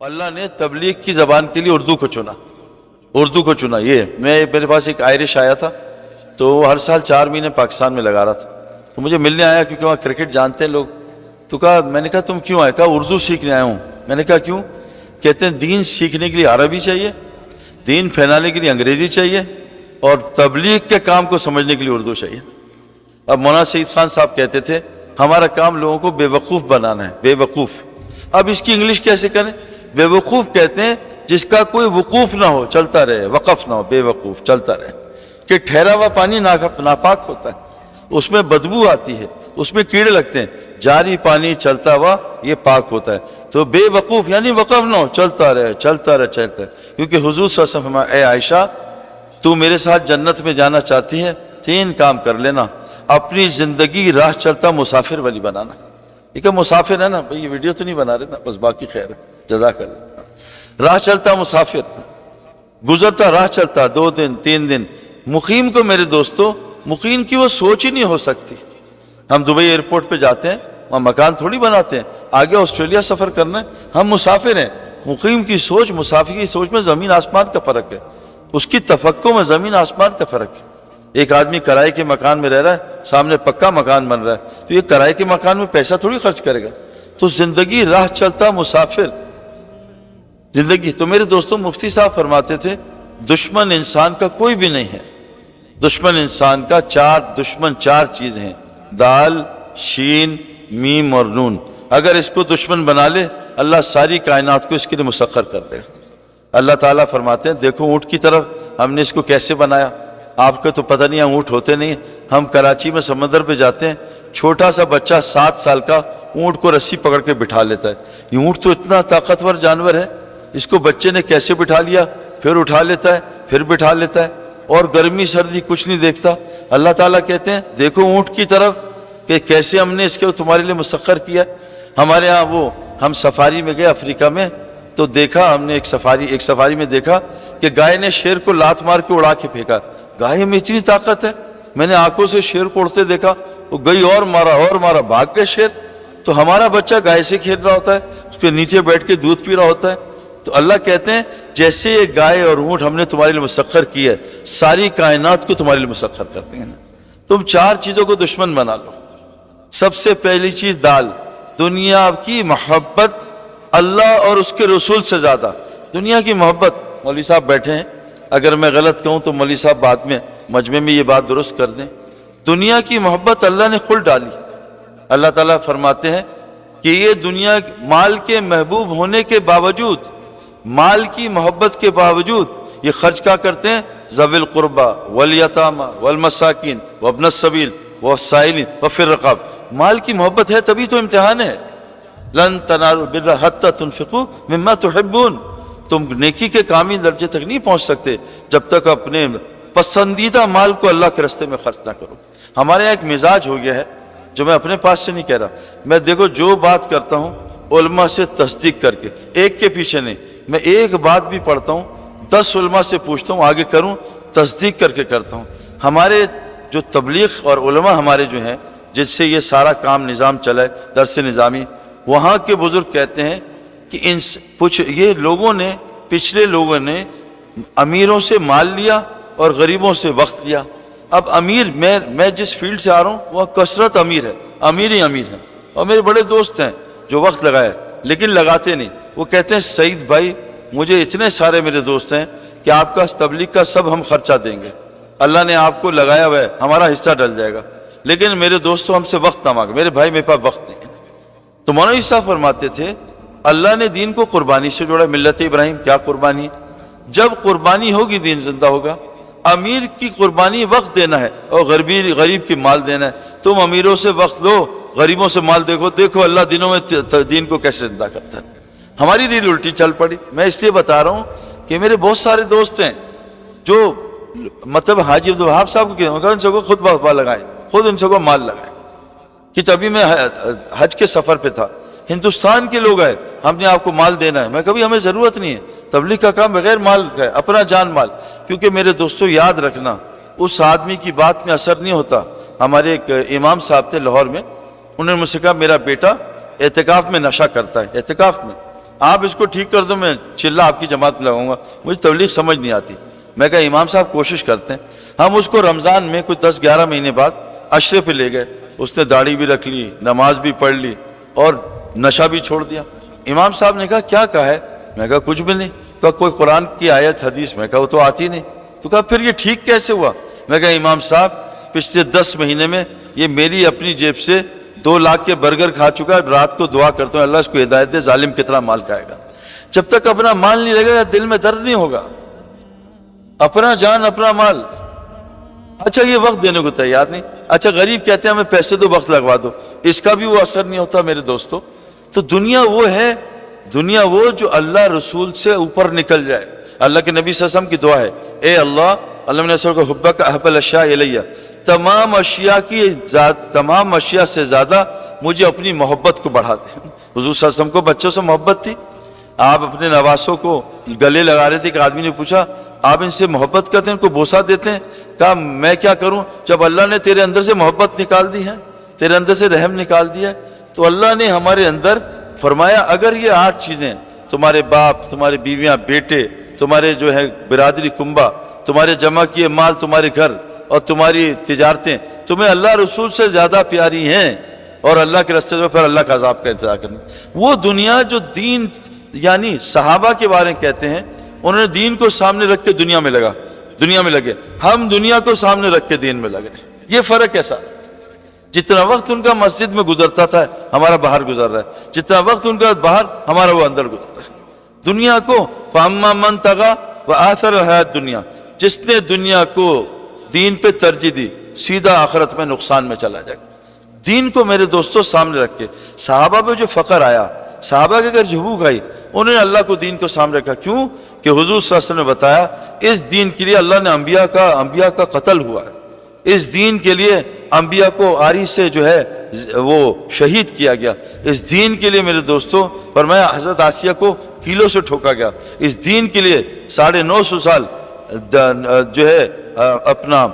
اللہ نے تبلیغ کی زبان کے لیے اردو کو چنا. یہ میرے پاس ایک آئرش آیا تھا تو وہ ہر سال 4 مہینے پاکستان میں لگا رہا تھا, تو مجھے ملنے آیا کیونکہ وہاں کرکٹ جانتے ہیں لوگ. تو میں نے کہا تم کیوں آئے؟ کہا اردو سیکھنے آیا ہوں. میں نے کہا کیوں؟ کہتے ہیں دین سیکھنے کے لیے عربی چاہیے, دین پھیلانے کے لیے انگریزی چاہیے, اور تبلیغ کے کام کو سمجھنے کے لیے اردو چاہیے. اب مولانا سعید خان صاحب کہتے تھے ہمارا کام لوگوں کو بے وقوف بنانا ہے, بے وقوف. اب اس کی انگلش کیسے کریں؟ بے وقوف کہتے ہیں جس کا کوئی وقوف نہ ہو, چلتا رہے, وقف نہ ہو, بے وقوف چلتا رہے. کہ ٹھہرا ہوا پانی ناپاک ہوتا ہے, اس میں بدبو آتی ہے, اس میں کیڑے لگتے ہیں. جاری پانی چلتا ہوا یہ پاک ہوتا ہے. تو بے وقوف یعنی وقف نہ ہو, چلتا رہے, چلتا رہے, چلتا رہے. کیونکہ حضور صلی اللہ علیہ وسلم فرمایا اے عائشہ تو میرے ساتھ جنت میں جانا چاہتی ہے, 3 کام کر لینا. اپنی زندگی راہ چلتا مسافر والی بنانا. یہ کہ مسافر ہے نا بھئی, یہ ویڈیو تو نہیں بنا رہے نا, بس باقی خیر ہے, جزاک اللہ. راہ چلتا مسافر, گزرتا راہ چلتا 2 دن 3 دن. مقیم کو میرے دوستو, مقیم کی وہ سوچ ہی نہیں ہو سکتی. ہم دبئی ایئرپورٹ پہ جاتے ہیں, وہاں مکان تھوڑی بناتے ہیں, آگے آسٹریلیا سفر کرنا ہے, ہم مسافر ہیں. مقیم کی سوچ مسافر کی سوچ میں زمین آسمان کا فرق ہے, اس کی تفکر میں زمین آسمان کا فرق ہے. ایک آدمی کرائے کے مکان میں رہ رہا ہے, سامنے پکا مکان بن رہا ہے, تو یہ کرائے کے مکان میں پیسہ تھوڑی خرچ کرے گا. تو زندگی راہ چلتا مسافر زندگی. تو میرے دوستوں مفتی صاحب فرماتے تھے دشمن انسان کا کوئی بھی نہیں ہے. دشمن انسان کا 4 چیزیں ہیں, دال, شین, میم اور نون. اگر اس کو دشمن بنا لے اللہ ساری کائنات کو اس کے لیے مسخر کر دے گا. اللہ تعالیٰ فرماتے ہیں دیکھو اونٹ کی طرف ہم نے اس کو کیسے بنایا. آپ کو تو پتہ نہیں اونٹ ہوتے نہیں. ہم کراچی میں سمندر پہ جاتے ہیں, چھوٹا سا بچہ 7 سال کا اونٹ کو رسی پکڑ کے بٹھا لیتا ہے. یہ اونٹ تو اتنا طاقتور جانور ہے, اس کو بچے نے کیسے بٹھا لیا, پھر اٹھا لیتا ہے, پھر بٹھا لیتا ہے, اور گرمی سردی کچھ نہیں دیکھتا. اللہ تعالیٰ کہتے ہیں دیکھو اونٹ کی طرف کہ کیسے ہم نے اس کو تمہارے لیے مسخر کیا. ہمارے ہاں ہم سفاری میں گئے افریقہ میں, تو دیکھا ہم نے ایک سفاری میں دیکھا کہ گائے نے شیر کو لات مار کے اڑا کے پھینکا. گائے میں اتنی طاقت ہے, میں نے آنکھوں سے شیر کو اڑتے دیکھا, وہ گئی اور مارا, بھاگ گئے شیر. تو ہمارا بچہ گائے سے کھیل رہا ہوتا ہے, اس کے نیچے بیٹھ کے دودھ پی رہا ہوتا ہے. تو اللہ کہتے ہیں جیسے یہ گائے اور اونٹ ہم نے تمہارے لیے مسخر کی ہے, ساری کائنات کو تمہارے لیے مسخر کرتے ہیں. تم 4 چیزوں کو دشمن بنا لو. سب سے پہلی چیز دال, دنیا کی محبت اللہ اور اس کے رسول سے زیادہ. دنیا کی محبت. مولوی صاحب بیٹھے ہیں, اگر میں غلط کہوں تو مولوی صاحب بعد میں مجمع میں یہ بات درست کر دیں. دنیا کی محبت اللہ نے خود ڈالی. اللہ تعالیٰ فرماتے ہیں کہ یہ دنیا مال کے محبوب ہونے کے باوجود, مال کی محبت کے باوجود یہ خرچ کیا کرتے ہیں, ذوی القربى والیتامى والمساکین وابن السبیل والسائلین وفی الرقاب. مال کی محبت ہے تبھی تو امتحان ہے. لن تنالوا البر حتى تنفقوا مما تحبون. تم نیکی کے کامل درجے تک نہیں پہنچ سکتے جب تک اپنے پسندیدہ مال کو اللہ کے راستے میں خرچ نہ کرو. ہمارے یہاں ایک مزاج ہو گیا ہے جو میں اپنے پاس سے نہیں کہہ رہا, میں دیکھو جو بات کرتا ہوں علماء سے تصدیق کر کے, ایک کے پیچھے نہیں. میں ایک بات بھی پڑھتا ہوں 10 علماء سے پوچھتا ہوں, آگے کروں تصدیق کر کے کرتا ہوں. ہمارے جو تبلیغ اور علماء ہمارے جو ہیں جس سے یہ سارا کام نظام چلا ہے, درس نظامی, وہاں کے بزرگ کہتے ہیں کہ یہ لوگوں نے, پچھلے لوگوں نے امیروں سے مال لیا اور غریبوں سے وقت لیا. اب امیر, میں جس فیلڈ سے آ رہا ہوں وہ کثرت امیر ہے, امیر ہی امیر ہیں. اور میرے بڑے دوست ہیں جو وقت لگائے لیکن لگاتے نہیں. وہ کہتے ہیں سعید بھائی مجھے اتنے سارے میرے دوست ہیں کہ آپ کا تبلیغ کا سب ہم خرچہ دیں گے, اللہ نے آپ کو لگایا ہوا ہے, ہمارا حصہ ڈل جائے گا, لیکن میرے دوستوں ہم سے وقت نہ مانگے. میرے بھائی میرے پاس وقت نہیں ہے. تو مولوی صاحب فرماتے تھے اللہ نے دین کو قربانی سے جوڑا. ملت ابراہیم کیا قربانی, جب قربانی ہوگی دین زندہ ہوگا. امیر کی قربانی وقت دینا ہے اور غریب کی مال دینا ہے. تم امیروں سے وقت لو, غریبوں سے مال دیکھو اللہ دنوں میں دین کو کیسے زندہ کرتا ہے. ہماری ریل الٹی چل پڑی. میں اس لیے بتا رہا ہوں کہ میرے بہت سارے دوست ہیں جو مطلب حاجی عبدالوہاب صاحب کو ان سے کو خود وقفہ لگائیں, خود ان سے کو مال لگائیں. کہ ابھی میں حج کے سفر پہ تھا, ہندوستان کے لوگ آئے, ہم نے آپ کو مال دینا ہے. میں کبھی ہمیں ضرورت نہیں ہے, تبلیغ کا کام بغیر مال کا ہے, اپنا جان مال. کیونکہ میرے دوستوں یاد رکھنا اس آدمی کی بات میں اثر نہیں ہوتا. ہمارے ایک امام صاحب تھے لاہور میں, انہوں نے مجھ سے کہا میرا بیٹا اعتکاف میں نشہ کرتا ہے. اعتکاف میں آپ اس کو ٹھیک کر دو، میں چلہ آپ کی جماعت میں لگاؤں گا، مجھے تبلیغ سمجھ نہیں آتی۔ میں کہا امام صاحب کوشش کرتے ہیں۔ ہم اس کو رمضان میں کوئی 10-11 مہینے بعد عشرے پہ لے گئے، اس نے داڑھی بھی رکھ لی، نماز بھی پڑھ لی اور نشہ بھی چھوڑ دیا۔ امام صاحب نے کہا کیا کہا ہے؟ میں کہا کچھ بھی نہیں۔ کہا کوئی قرآن کی آیت حدیث؟ میں کہا وہ تو آتی نہیں۔ تو کہا پھر یہ ٹھیک کیسے ہوا؟ میں کہا امام صاحب پچھلے 10 مہینے میں یہ میری اپنی جیب سے 2 لاکھ کے برگر کھا چکا ہے، رات کو دعا کرتا ہوں اللہ اس کو ہدایت دے، ظالم کتنا مال کھائے گا۔ جب تک اپنا مال نہیں لگے گا دل میں درد نہیں ہوگا، اپنا جان اپنا مال۔ اچھا یہ وقت دینے کو تیار نہیں، اچھا غریب کہتے ہیں ہمیں پیسے دو وقت لگوا دو، اس کا بھی وہ اثر نہیں ہوتا میرے دوستو۔ تو دنیا وہ ہے، دنیا وہ جو اللہ رسول سے اوپر نکل جائے۔ اللہ کے نبی صلی اللہ علیہ وسلم کی دعا ہے، اے اللہ علم نصر کو حبک احب الاشیاء الیہ، تمام اشیاء سے زیادہ مجھے اپنی محبت کو بڑھا دے۔ حضور صلی اللہ علیہ وسلم کو بچوں سے محبت تھی، آپ اپنے نواسوں کو گلے لگا رہے تھے، ایک آدمی نے پوچھا آپ ان سے محبت کرتے ہیں، ان کو بوسہ دیتے ہیں؟ کہا میں کیا کروں جب اللہ نے تیرے اندر سے محبت نکال دی ہے، تیرے اندر سے رحم نکال دیا ہے۔ تو اللہ نے ہمارے اندر فرمایا اگر یہ 8 چیزیں، تمہارے باپ، تمہارے بیویاں، بیٹے، تمہارے جو ہے برادری کنبہ، تمہارے جمع کیے مال، تمہارے گھر اور تمہاری تجارتیں تمہیں اللہ رسول سے زیادہ پیاری ہیں اور اللہ کے راستے میں، پھر اللہ کا عذاب کا انتظار کرنا۔ وہ دنیا جو دین، یعنی صحابہ کے بارے میں کہتے ہیں انہوں نے دین کو سامنے رکھ کے دنیا میں لگے، ہم دنیا کو سامنے رکھ کے دین میں لگ رہے ہیں۔ یہ فرق ایسا، جتنا وقت ان کا مسجد میں گزرتا تھا ہمارا باہر گزر رہا ہے، جتنا وقت ان کا باہر ہمارا وہ اندر گزر رہا ہے۔ دنیا کو فَأَمَّا مَنْ طَغَىٰ وَآثَرَ الْحَيَاةَ الدُّنْيَا، جس نے دنیا کو دین پہ ترجیح دی سیدھا آخرت میں نقصان میں چلا جائے گا۔ دین کو میرے دوستوں سامنے رکھ کے، صحابہ پہ جو فقر آیا، صحابہ کے اگر جو بھوک آئی، انہوں نے اللہ کو دین کو سامنے رکھا۔ کیوں کہ حضور صلی اللہ علیہ وسلم نے بتایا اس دین کے لیے اللہ نے انبیاء کا قتل ہوا ہے، اس دین کے لیے انبیاء کو آری سے جو ہے وہ شہید کیا گیا، اس دین کے لیے میرے دوستوں فرمایا حضرت آسیہ کو کیلوں سے ٹھوکا گیا، اس دین کے لیے 950 سال جو ہے اپنا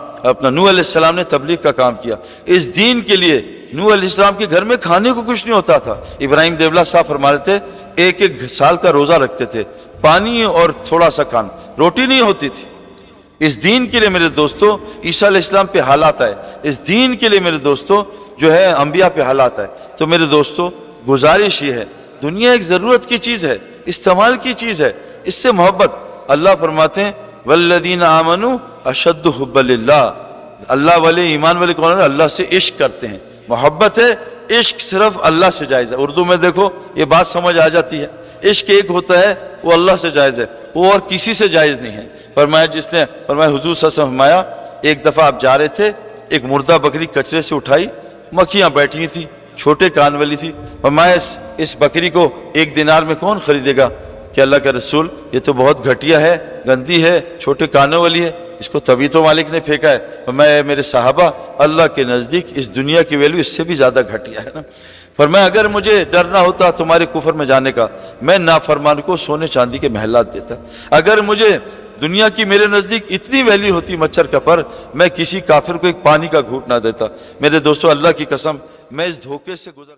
نوح علیہ السلام نے تبلیغ کا کام کیا، اس دین کے لیے نوح علیہ السلام کے گھر میں کھانے کو کچھ نہیں ہوتا تھا۔ ابراہیم دیولا صاحب فرما رہے تھے 1 سال کا روزہ رکھتے تھے، پانی اور تھوڑا سا کھانا، روٹی نہیں ہوتی تھی۔ اس دین کے لیے میرے دوستو عیسیٰ علیہ السلام پہ حالات آئے، اس دین کے لیے میرے دوستو جو ہے انبیاء پہ حالات آئے۔ تو میرے دوستو گزارش یہ ہے، دنیا ایک ضرورت کی چیز ہے، استعمال کی چیز ہے، اس سے محبت۔ اللہ فرماتے ہیں والذین آمنوا اشد حب للہ، اللہ والے، ایمان والے کون ہیں؟ اللہ سے عشق کرتے ہیں، محبت ہے، عشق صرف اللہ سے جائز ہے۔ اردو میں دیکھو یہ بات سمجھ آ جاتی ہے، عشق ایک ہوتا ہے وہ اللہ سے جائز ہے، وہ اور کسی سے جائز نہیں ہے۔ فرمایا جس نے فرمایا حضور صلی اللہ علیہ وسلم فرمایا ایک دفعہ آپ جا رہے تھے، ایک مردہ بکری کچرے سے اٹھائی، مکھیاں بیٹھی تھیں، چھوٹے کان والی تھی، فرمایا اس بکری کو 1 دینار میں کون خریدے گا؟ کہ اللہ کا رسول یہ تو بہت گھٹیا ہے، گندی ہے، چھوٹے کانوں والی ہے، اس کو تبھی تو مالک نے پھینکا ہے۔ فرمایا میرے صحابہ اللہ کے نزدیک اس دنیا کی ویلیو اس سے بھی زیادہ گھٹیا ہے نا۔ فرمایا اگر مجھے ڈرنا ہوتا تمہارے کفر میں جانے کا، میں نافرمان کو سونے چاندی کے محلات دیتا۔ اگر مجھے دنیا کی میرے نزدیک اتنی ویلیو ہوتی مچھر کا پر، میں کسی کافر کو ایک پانی کا گھونٹ نہ دیتا۔ میرے دوستو اللہ کی قسم میں اس دھوکے سے گزر